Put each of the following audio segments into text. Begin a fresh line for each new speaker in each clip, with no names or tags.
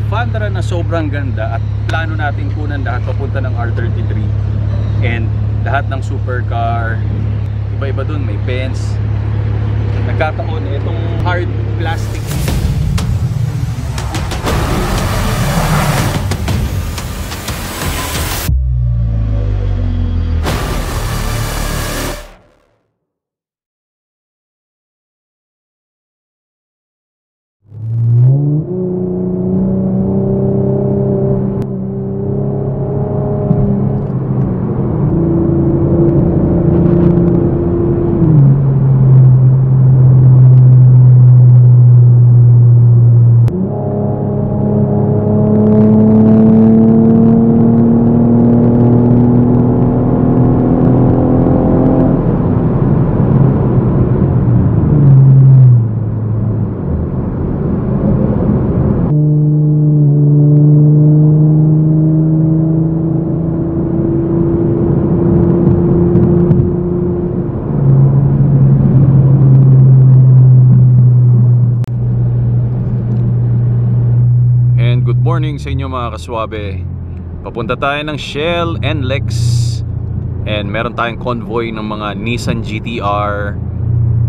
Alfandra na sobrang ganda at plano natin kunan lahat papunta ng R33 and lahat ng supercar, iba-iba dun, may pens. Nagkataon itong hard plastic.
Morning sa inyo mga kaswabe. Papunta tayo ng Shell and Lex and meron tayong convoy ng mga Nissan GTR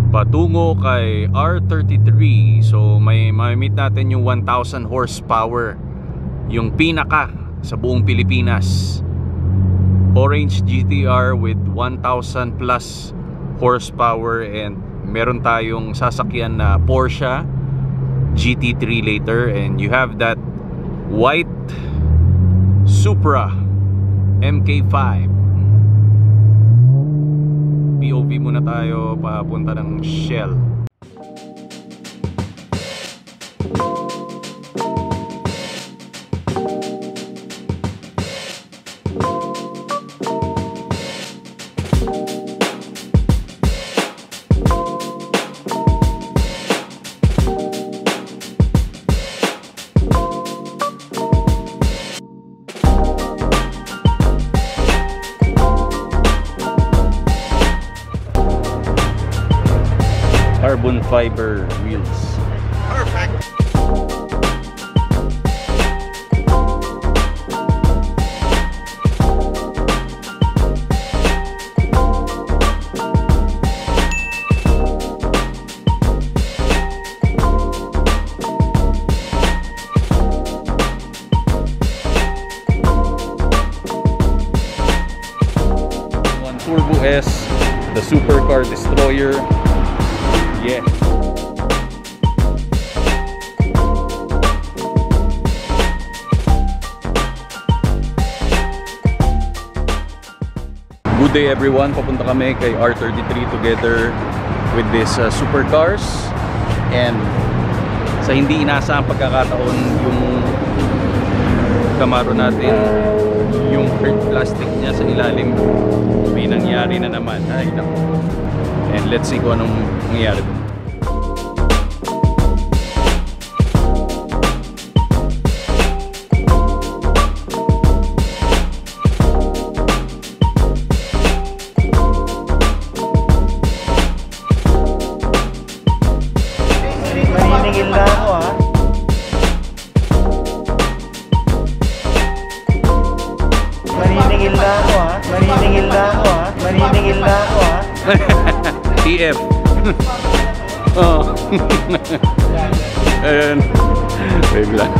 patungo kay R33. So may meet natin yung 1,000 horsepower, yung pinaka sa buong Pilipinas. Orange GTR with 1,000 plus horsepower, and meron tayong sasakyan na Porsche GT3 later, and you have that white Supra MK5. POV muna tayo papunta ng Shell.
Carbon fiber wheels.
Perfect.
One Turbo S, the Supercar Destroyer. Yeah. Good day everyone, papunta kami kay R33 together with this Supercars, and sa hindi inaasahang pagkakataon yung CAMARO natin, yung hard plastic niya sa ilalim, may nangyari na naman. Ay naku. And let's see kung anong nangyari doon.
Maniningil na ako ha. Maniningil na ako ha. Maniningil na ako ha. Maniningil na ako ha.
TF. Oh. Ayan. Wave lang.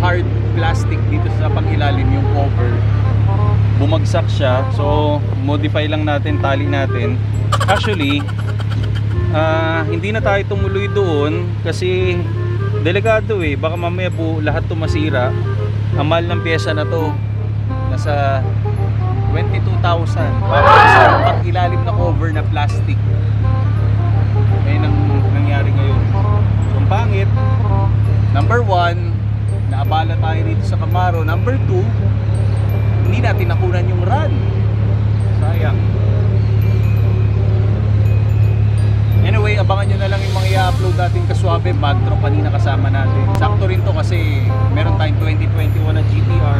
hard plastic dito sa pang-ilalim, yung cover. Bumagsak siya, so modify lang natin, tali natin. Actually, hindi na tayo tumuloy doon kasi delikado eh, baka mamaya po lahat to masira. Ang mahal ng pyesa na to, nasa 22,000 para sa pang-ilalim na cover na plastic. Ayun ang nangyari ngayon. So, ang pangit, number 1, naabala tayo dito sa Camaro. Number 2, hindi natin nakunan yung run. Sayang. Anyway, abangan nyo na lang yung mga i-upload natin kaswabe. MAGTROC kanina kasama natin. Sakto rin to kasi meron tayong 2021 na GTR.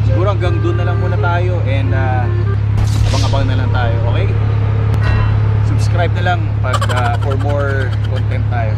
Siguro hanggang doon na lang muna tayo and abang-abang na lang tayo, okay? Subscribe na lang pag for more content tayo.